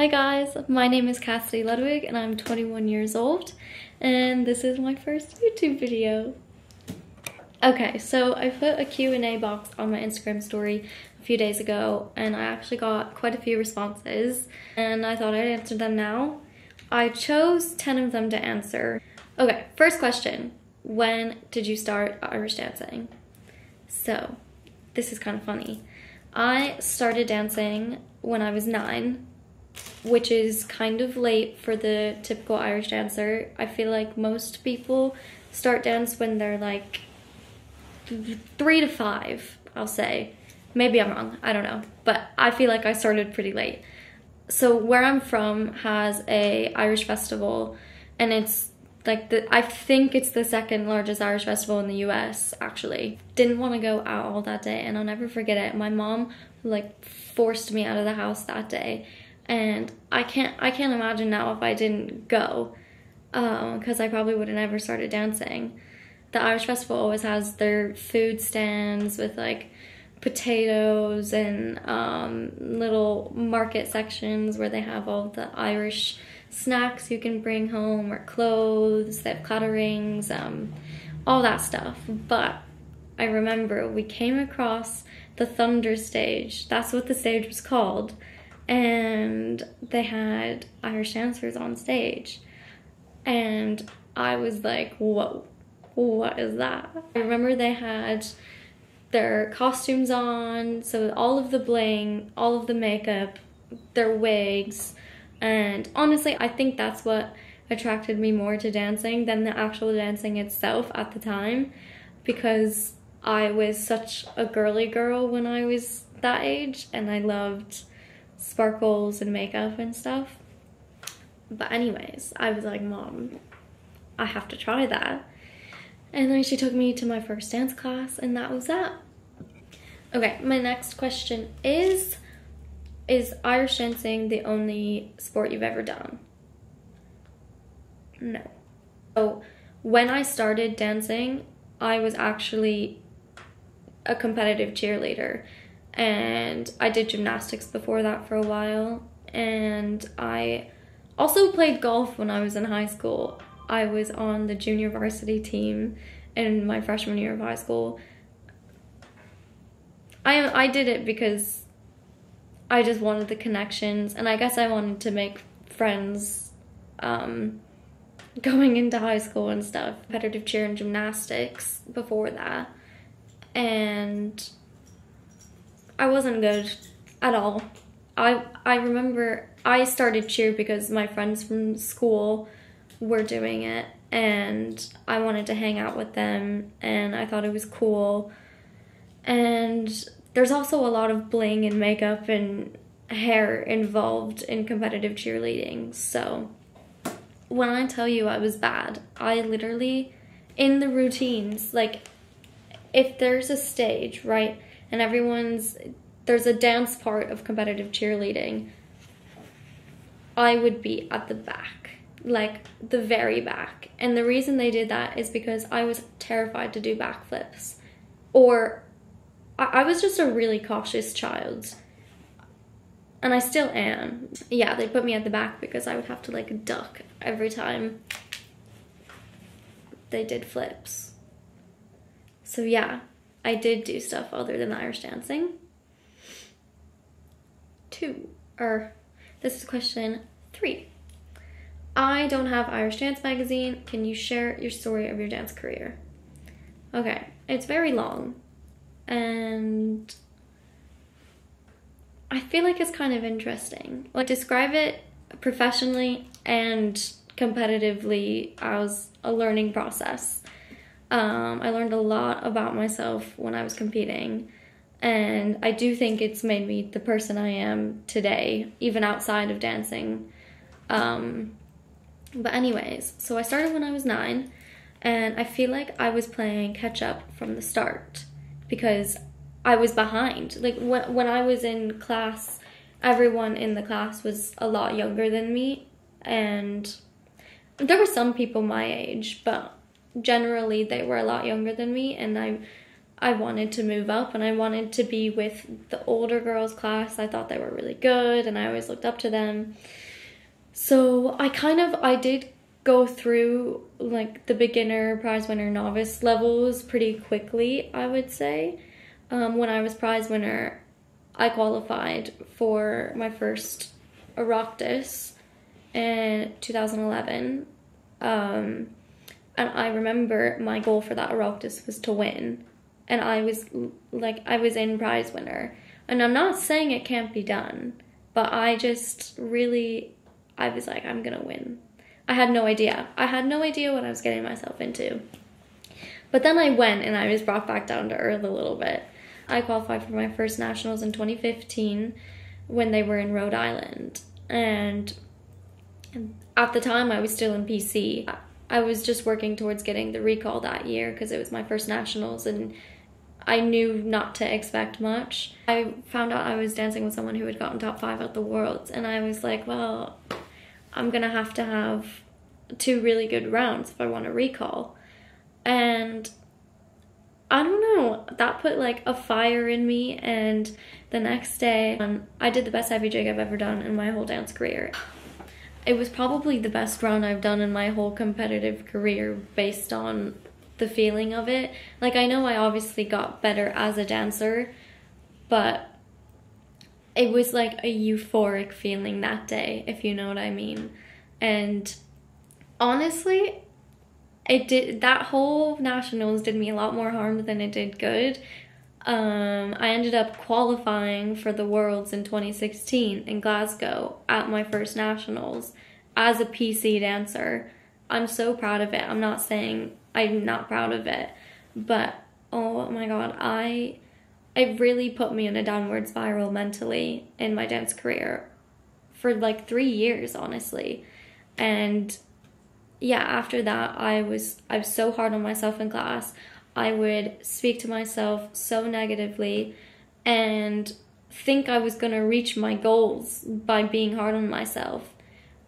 Hi guys, my name is Cassidy Ludwig and I'm 21 years old and this is my first YouTube video. Okay, so I put a Q&A box on my Instagram story a few days ago and I actually got quite a few responses and I thought I'd answer them now. I chose 10 of them to answer. Okay, first question. When did you start Irish dancing? So, this is kind of funny. I started dancing when I was 9, which is kind of late for the typical Irish dancer. I feel like most people start dance when they're like 3 to 5, I'll say. Maybe I'm wrong, I don't know. But I feel like I started pretty late. So where I'm from has a Irish festival and it's like I think it's the second largest Irish festival in the US, actually. Didn't want to go out all that day and I'll never forget it. My mom like forced me out of the house that day and I can't imagine now if I didn't go because I probably would have never started dancing. The Irish festival always has their food stands with like potatoes and little market sections where they have all the Irish snacks you can bring home or clothes. They have clatterings, all that stuff. But I remember we came across the Thunder stage. That's what the stage was called. And they had Irish dancers on stage. And I was like, whoa, what is that? I remember they had their costumes on, so all of the bling, all of the makeup, their wigs, and honestly, I think that's what attracted me more to dancing than the actual dancing itself at the time, because I was such a girly girl when I was that age, and I loved sparkles and makeup and stuff. But anyways, I was like, Mom, I have to try that. And then she took me to my first dance class, and that was that. Okay, my next question is Irish dancing the only sport you've ever done? No. So when I started dancing, I was actually a competitive cheerleader. And I did gymnastics before that for a while. And I also played golf when I was in high school. I was on the junior varsity team in my freshman year of high school. I did it because I just wanted the connections, and I guess I wanted to make friends going into high school and stuff. Competitive cheer and gymnastics before that, and I wasn't good at all. I remember I started cheer because my friends from school were doing it and I wanted to hang out with them and I thought it was cool. And there's also a lot of bling and makeup and hair involved in competitive cheerleading. So when I tell you I was bad, I literally, in the routines, like if there's a stage, right, and there's a dance part of competitive cheerleading, I would be at the back, like the very back. And the reason they did that is because I was terrified to do backflips, or I was just a really cautious child, and I still am. Yeah, they put me at the back because I would have to like duck every time they did flips. So yeah, I did do stuff other than Irish dancing. This is question 3. I don't have Irish Dance Magazine. Can you share your story of your dance career? Okay, it's very long. And I feel like it's kind of interesting. Like, describe it professionally and competitively as a learning process. I learned a lot about myself when I was competing, and I do think it's made me the person I am today, even outside of dancing. But anyways, so I started when I was 9, and I feel like I was playing catch up from the start, because I was behind. Like when I was in class, everyone in the class was a lot younger than me, and there were some people my age, but generally they were a lot younger than me, and I I wanted to move up and I wanted to be with the older girls class. I thought they were really good and I always looked up to them. So I did go through like the beginner, prize winner, novice levels pretty quickly, I would say. When I was prize winner, I qualified for my first Oireachtas in 2011. And I remember my goal for that Oireachtas was to win. And I was in prize winner. And I'm not saying it can't be done, but I was like, I'm gonna win. I had no idea. I had no idea what I was getting myself into. But then I went and I was brought back down to earth a little bit. I qualified for my first nationals in 2015 when they were in Rhode Island. And at the time I was still in PC. I was just working towards getting the recall that year because it was my first nationals and I knew not to expect much. I found out I was dancing with someone who had gotten top 5 at the Worlds and I was like, well, I'm gonna have to have 2 really good rounds if I want to recall. And I don't know, that put like a fire in me, and the next day I did the best heavy jig I've ever done in my whole dance career. It was probably the best round I've done in my whole competitive career based on the feeling of it. Like, I know I obviously got better as a dancer, but it was like a euphoric feeling that day, if you know what I mean. And honestly, that whole nationals did me a lot more harm than it did good. I ended up qualifying for the Worlds in 2016 in Glasgow at my first nationals as a PC dancer. I'm so proud of it. I'm not saying I'm not proud of it, but oh my god, it really put me in a downward spiral mentally in my dance career for like 3 years, honestly. And yeah, after that, I was so hard on myself in class. I would speak to myself so negatively and think I was gonna reach my goals by being hard on myself.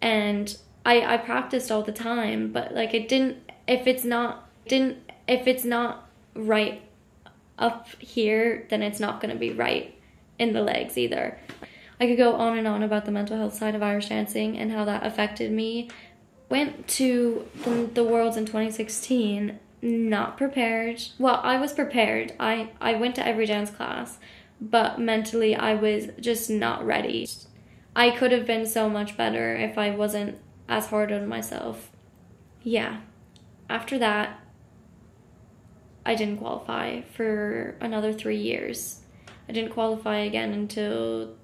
And I practiced all the time, but like if it's not right up here, then it's not gonna be right in the legs either. I could go on and on about the mental health side of Irish dancing and how that affected me. Went to the Worlds in 2016 not prepared. Well, I was prepared. I went to every dance class, but mentally I was just not ready. I could have been so much better if I wasn't as hard on myself. Yeah. After that, I didn't qualify for another 3 years. I didn't qualify again until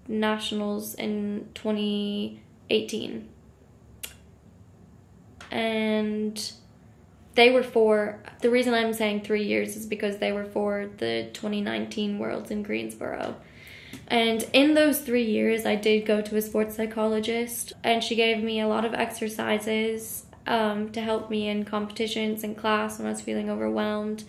nationals in 2018. And they were the reason I'm saying 3 years is because they were for the 2019 Worlds in Greensboro. And in those 3 years, I did go to a sports psychologist, and she gave me a lot of exercises to help me in competitions and class when I was feeling overwhelmed.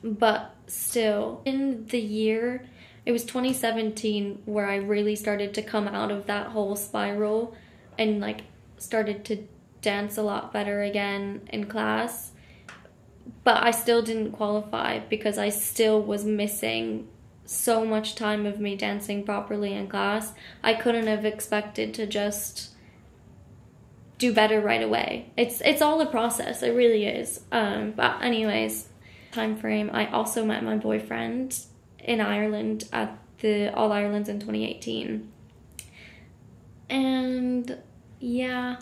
But still, in the year, it was 2017 where I really started to come out of that whole spiral and like started to dance a lot better again in class. But I still didn't qualify because I still was missing so much time of me dancing properly in class. I couldn't have expected to just do better right away. It's all a process, it really is. But anyways, time frame, I also met my boyfriend in Ireland at the All Irelands in 2018. And yeah,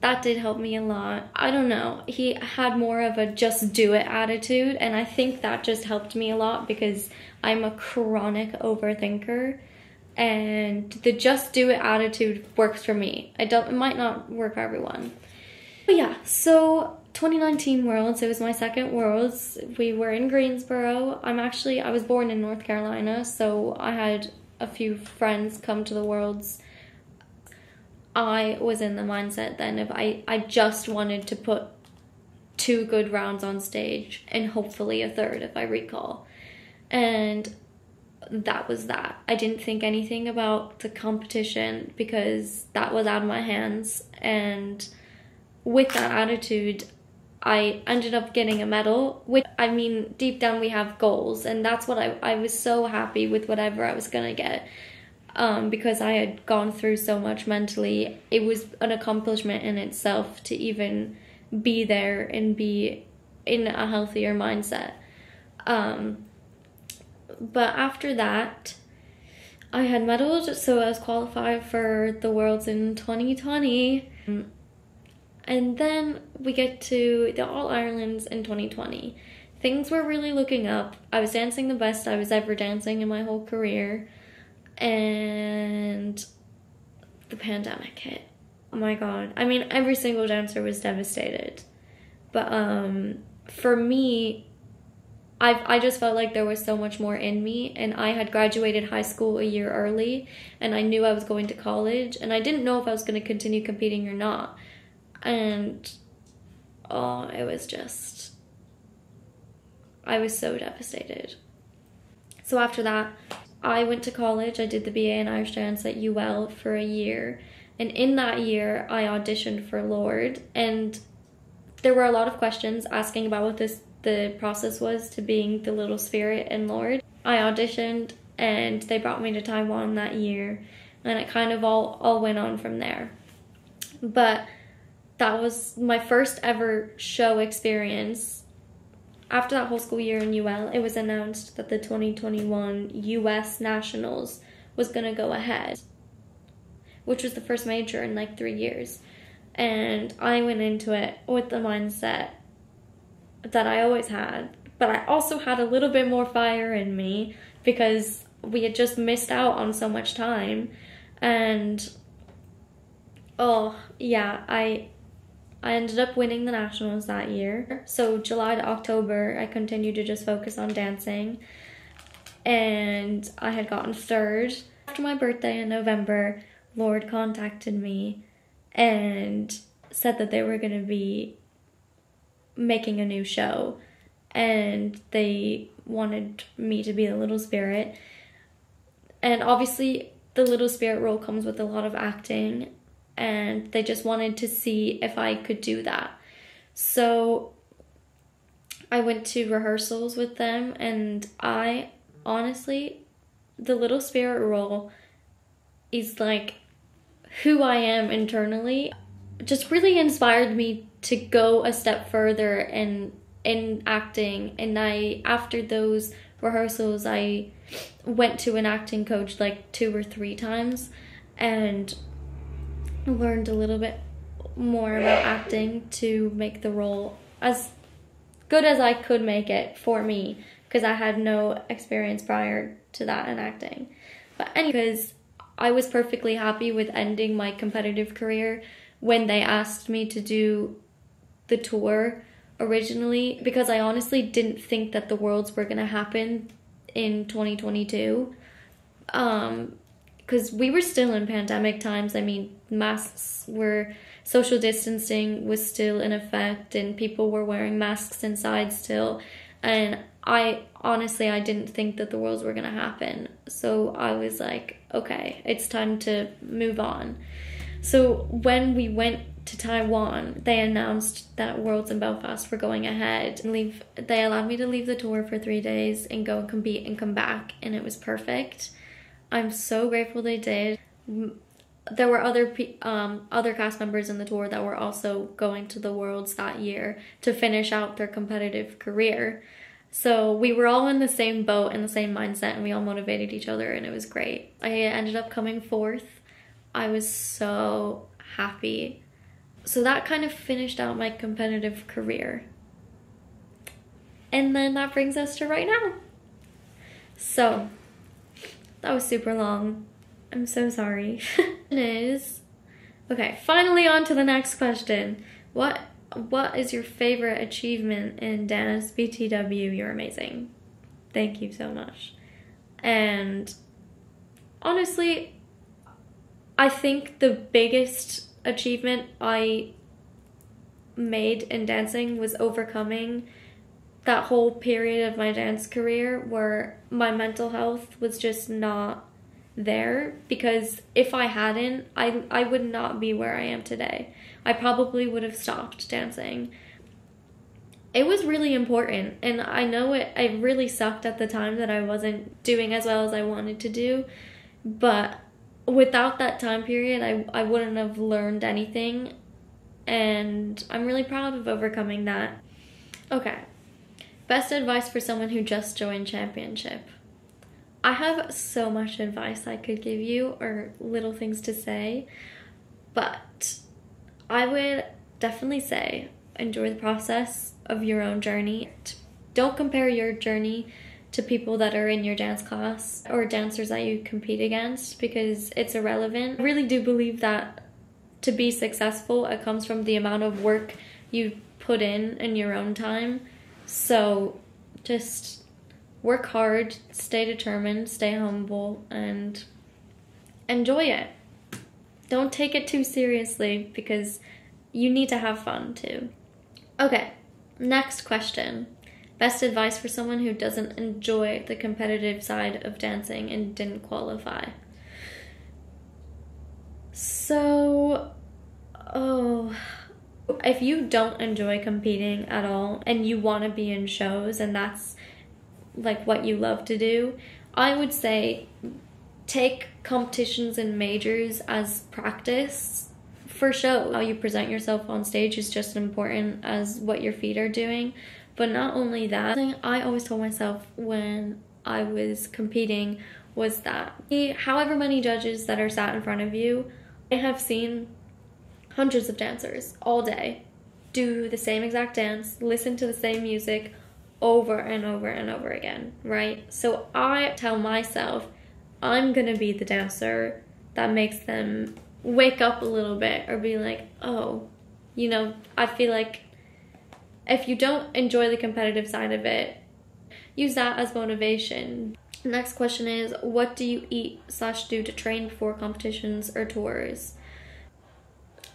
that did help me a lot. I don't know, he had more of a just do it attitude, and I think that just helped me a lot because I'm a chronic overthinker, and the just do it attitude works for me. It might not work for everyone. But yeah, so 2019 Worlds, it was my second Worlds. We were in Greensboro. I was born in North Carolina, so I had a few friends come to the Worlds. I was in the mindset then of I just wanted to put 2 good rounds on stage and hopefully a third if I recall. And that was that. I didn't think anything about the competition because that was out of my hands. And with that attitude, I ended up getting a medal, which, I mean, deep down we have goals, and that's what I was so happy with whatever I was gonna get. Because I had gone through so much mentally. It was an accomplishment in itself to even be there and be in a healthier mindset. But after that, I had medaled, so I was qualified for the Worlds in 2020. And then we get to the All-Irelands in 2020. Things were really looking up. I was dancing the best I was ever dancing in my whole career. And the pandemic hit. Oh my god. I mean, every single dancer was devastated. But for me, I just felt like there was so much more in me, and I had graduated high school a year early, and I knew I was going to college, and I didn't know if I was going to continue competing or not. And oh, it was just, I was so devastated. So after that, I went to college. I did the BA in Irish Dance at UL for a year. And in that year, I auditioned for Lord. And there were a lot of questions asking about what the process was to being the little spirit in Lord. I auditioned and they brought me to Taiwan that year. And it kind of all went on from there. But that was my first ever show experience. After that whole school year in UL, it was announced that the 2021 US Nationals was going to go ahead, which was the first major in like 3 years. And I went into it with the mindset that I always had, but I also had a little bit more fire in me because we had just missed out on so much time. And oh yeah, I ended up winning the nationals that year. So July to October, I continued to just focus on dancing. And I had gotten third. After my birthday in November, Lord contacted me and said that they were going to be making a new show. And they wanted me to be the little spirit. And obviously, the little spirit role comes with a lot of acting. And they just wanted to see if I could do that. So I went to rehearsals with them, and I honestly, the little spirit role is like who I am internally. Just really inspired me to go a step further in acting. And after those rehearsals, I went to an acting coach like 2 or 3 times and learned a little bit more about acting to make the role as good as I could make it for me, because I had no experience prior to that in acting. But anyways, I was perfectly happy with ending my competitive career when they asked me to do the tour originally, because I honestly didn't think that the Worlds were gonna happen in 2022. Because we were still in pandemic times. I mean, social distancing was still in effect, and people were wearing masks inside still. And I didn't think that the Worlds were gonna happen. So I was like, okay, it's time to move on. So when we went to Taiwan, they announced that Worlds in Belfast were going ahead. They allowed me to leave the tour for 3 days and go and compete and come back, and it was perfect. I'm so grateful they did. There were other cast members in the tour that were also going to the Worlds that year to finish out their competitive career. So we were all in the same boat and the same mindset, and we all motivated each other, and it was great. I ended up coming 4th. I was so happy. So that kind of finished out my competitive career. And then that brings us to right now. So that was super long. I'm so sorry. Okay, finally on to the next question. What is your favorite achievement in dance? BTW, you're amazing. Thank you so much. And honestly, I think the biggest achievement I made in dancing was overcoming that whole period of my dance career where my mental health was just not there, because if I hadn't, I would not be where I am today. I probably would have stopped dancing. it was really important. And I know it really sucked at the time that I wasn't doing as well as I wanted to do, but without that time period, I wouldn't have learned anything, and I'm really proud of overcoming that. Okay, best advice for someone who just joined championship. I have so much advice I could give you, or little things to say, but I would definitely say enjoy the process of your own journey. Don't compare your journey to people that are in your dance class or dancers that you compete against, because it's irrelevant. I really do believe that to be successful, it comes from the amount of work you put in your own time. So just work hard, stay determined, stay humble, and enjoy it. Don't take it too seriously, because you need to have fun too. Okay, next question. Best advice for someone who doesn't enjoy the competitive side of dancing and didn't qualify. So, if you don't enjoy competing at all and you want to be in shows and that's like what you love to do, I would say take competitions and majors as practice for show. How you present yourself on stage is just as important as what your feet are doing. But not only that, I always told myself when I was competing was that however many judges that are sat in front of you, I have seen hundreds of dancers all day do the same exact dance, listen to the same music over and over and over again, right? So I tell myself I'm gonna be the dancer that makes them wake up a little bit or be like, oh, you know, I feel like if you don't enjoy the competitive side of it, use that as motivation. Next question is, what do you eat/do to train before competitions or tours?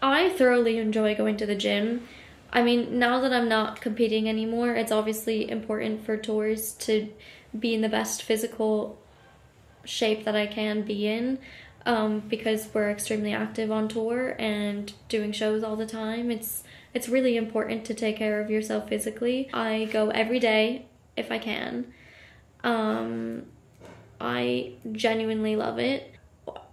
I thoroughly enjoy going to the gym. I mean, now that I'm not competing anymore, it's obviously important for tours to be in the best physical shape that I can be in, because we're extremely active on tour and doing shows all the time. It's really important to take care of yourself physically. I go every day if I can. I genuinely love it.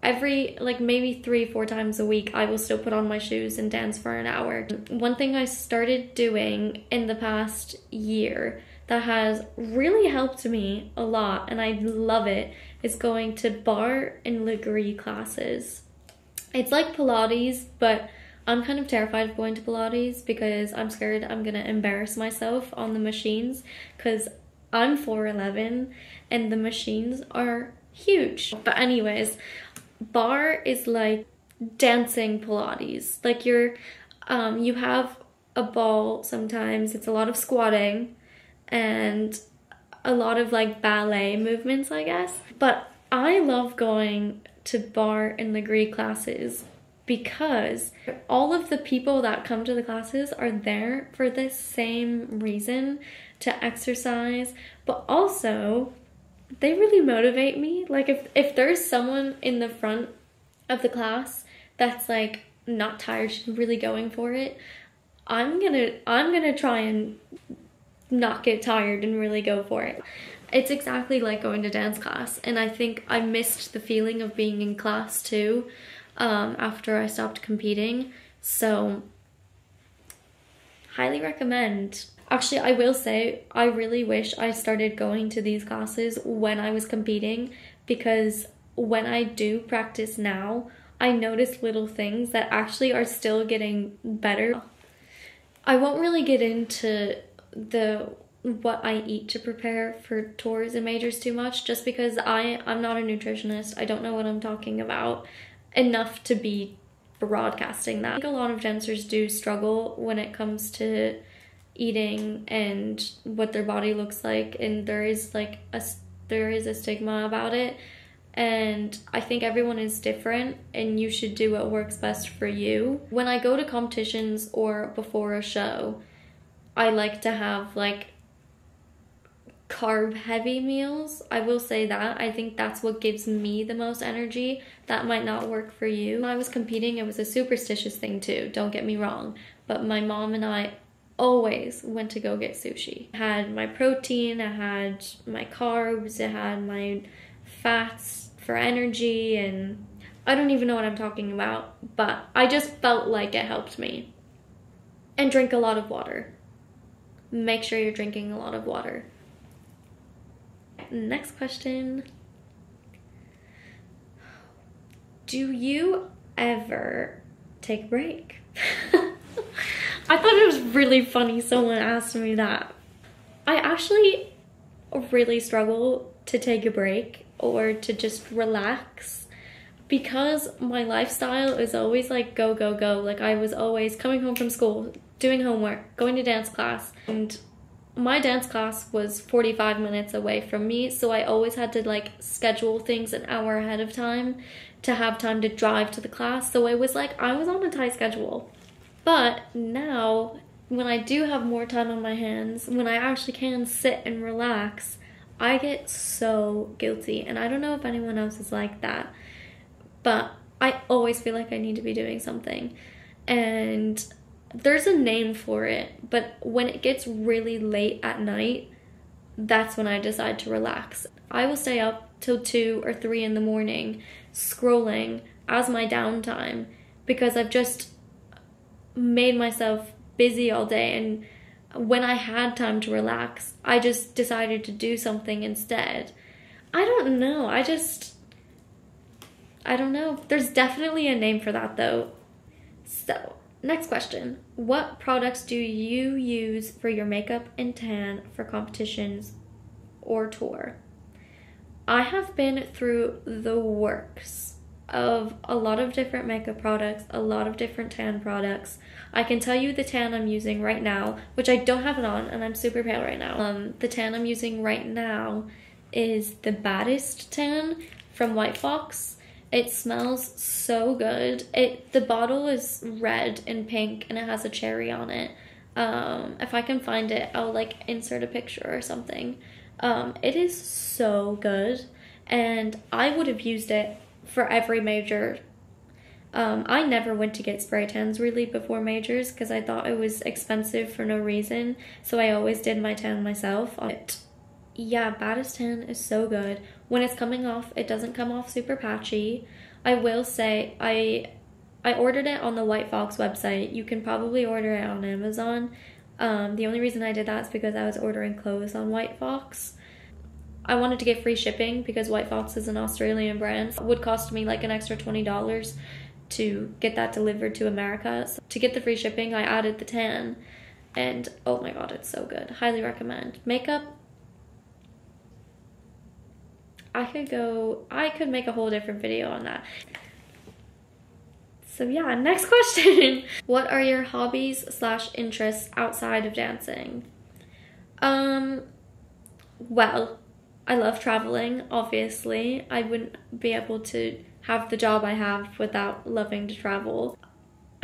Every, like maybe 3-4 times a week, I will still put on my shoes and dance for an hour. One thing I started doing in the past year that has really helped me a lot, and I love it, is going to bar and Legree classes. It's like Pilates, but I'm kind of terrified of going to Pilates because I'm scared I'm gonna embarrass myself on the machines, because I'm 4'11" and the machines are huge. But anyways, bar is like dancing Pilates. Like you have a ball sometimes, it's a lot of squatting and a lot of like ballet movements, I guess. But I love going to bar and Legree classes because all of the people that come to the classes are there for the same reason, to exercise, but also they really motivate me. Like if there's someone in the front of the class that's like not tired, she's really going for it, I'm gonna try and not get tired and really go for it. It's exactly like going to dance class, and I think I missed the feeling of being in class too after I stopped competing. So highly recommend. Actually, I will say I really wish I started going to these classes when I was competing, because when I do practice now, I notice little things that actually are still getting better. I won't really get into what I eat to prepare for tours and majors too much, just because I'm not a nutritionist. I don't know what I'm talking about enough to be broadcasting that. I think a lot of dancers do struggle when it comes to eating and what their body looks like, and there is a stigma about it, and I think everyone is different and you should do what works best for you. When I go to competitions or before a show, I like to have like carb heavy meals. I will say that I think that's what gives me the most energy. That might not work for you. When I was competing, it was a superstitious thing too, don't get me wrong, but my mom and I always went to go get sushi. I had my protein, I had my carbs, I had my fats for energy, and I don't even know what I'm talking about, but I just felt like it helped me. And drink a lot of water. Make sure you're drinking a lot of water. Next question. Do you ever take a break? I thought it was really funny someone asked me that. I actually really struggle to take a break or to just relax because my lifestyle is always like go, go, go. Like I was always coming home from school, doing homework, going to dance class, and my dance class was 45 minutes away from me, so I always had to like schedule things an hour ahead of time to have time to drive to the class. So it was like I was on a tight schedule. But now, when I do have more time on my hands, when I actually can sit and relax, I get so guilty. And I don't know if anyone else is like that, but I always feel like I need to be doing something. And there's a name for it, but when it gets really late at night, that's when I decide to relax. I will stay up till 2 or 3 in the morning scrolling as my downtime because I've just made myself busy all day, and when I had time to relax, I just decided to do something instead. I don't know. I don't know. There's definitely a name for that though. So, next question. What products do you use for your makeup and tan for competitions or tour? I have been through the works of a lot of different makeup products, a lot of different tan products. I can tell you the tan I'm using right now, which I don't have it on and I'm super pale right now. The tan I'm using right now is the Baddest Tan from White Fox. It smells so good. The bottle is red and pink and it has a cherry on it. If I can find it, I'll like insert a picture or something. It is so good and I would have used it for every major. I never went to get spray tans really before majors because I thought it was expensive for no reason, so I always did my tan myself. But yeah, Baddest Tan is so good. When it's coming off, it doesn't come off super patchy. I will say I ordered it on the White Fox website. You can probably order it on Amazon. The only reason I did that is because I was ordering clothes on White Fox. I wanted to get free shipping because White Fox is an Australian brand. It would cost me like an extra $20 to get that delivered to America. So to get the free shipping, I added the tan and oh my god, it's so good. Highly recommend. Makeup, I could make a whole different video on that. So yeah, next question. What are your hobbies / interests outside of dancing? Well, I love traveling, obviously. I wouldn't be able to have the job I have without loving to travel.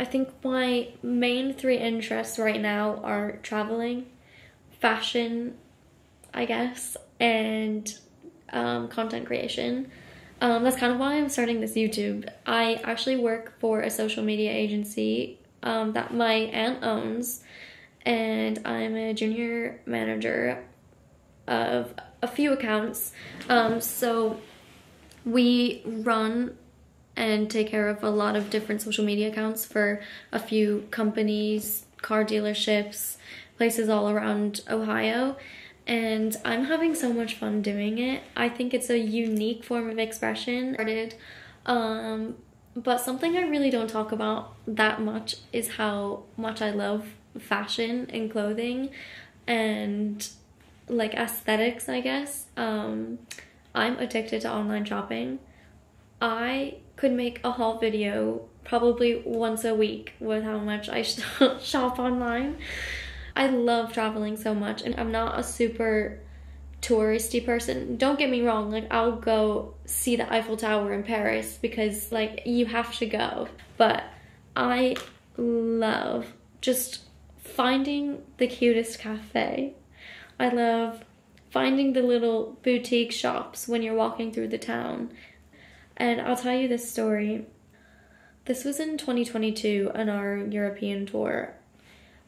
I think my main 3 interests right now are traveling, fashion, I guess, and content creation. That's kind of why I'm starting this YouTube. I actually work for a social media agency that my aunt owns, and I'm a junior manager of a few accounts. So we run and take care of a lot of different social media accounts for a few companies, car dealerships, places all around Ohio. And I'm having so much fun doing it. I think it's a unique form of expression. But something I really don't talk about that much is how much I love fashion and clothing and like aesthetics, I guess. I'm addicted to online shopping. I could make a haul video probably once a week with how much I shop online. I love traveling so much, and I'm not a super touristy person. Don't get me wrong, like I'll go see the Eiffel Tower in Paris because like you have to go. But I love just finding the cutest cafe. I love finding the little boutique shops when you're walking through the town. And I'll tell you this story. This was in 2022 on our European tour.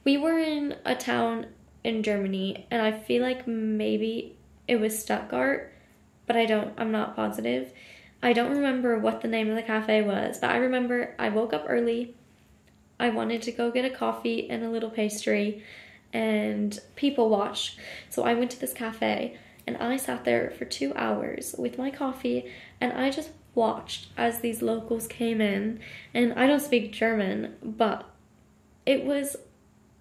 We were in a town in Germany, and I feel like maybe it was Stuttgart, but I'm not positive. I don't remember what the name of the cafe was, but I remember I woke up early. I wanted to go get a coffee and a little pastry and people watch. So I went to this cafe and I sat there for 2 hours with my coffee and I just watched as these locals came in. And I don't speak German, but it was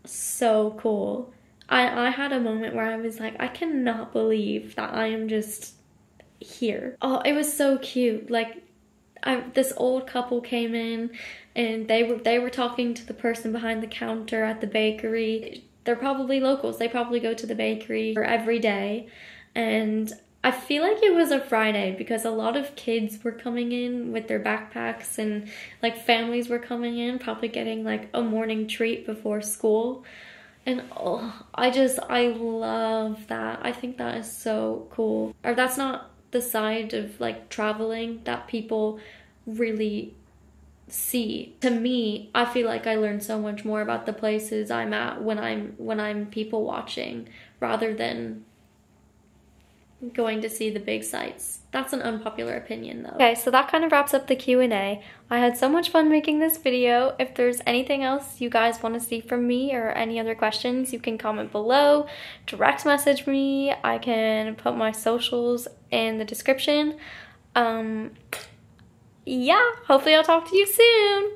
so cool. I had a moment where I was like, I cannot believe that I am just here. Oh, it was so cute. Like, this old couple came in and they were talking to the person behind the counter at the bakery. They're probably locals. They probably go to the bakery every day. And I feel like it was a Friday because a lot of kids were coming in with their backpacks and like families were coming in, probably getting like a morning treat before school. And oh, I love that. I think that is so cool. Or that's not the side of like traveling that people really see. To me, I feel like I learn so much more about the places I'm at when I'm people watching rather than going to see the big sights. That's an unpopular opinion though. Okay, so that kind of wraps up the Q&A. I had so much fun making this video. If there's anything else you guys want to see from me or any other questions, you can comment below, direct message me. I can put my socials in the description. Yeah, hopefully I'll talk to you soon.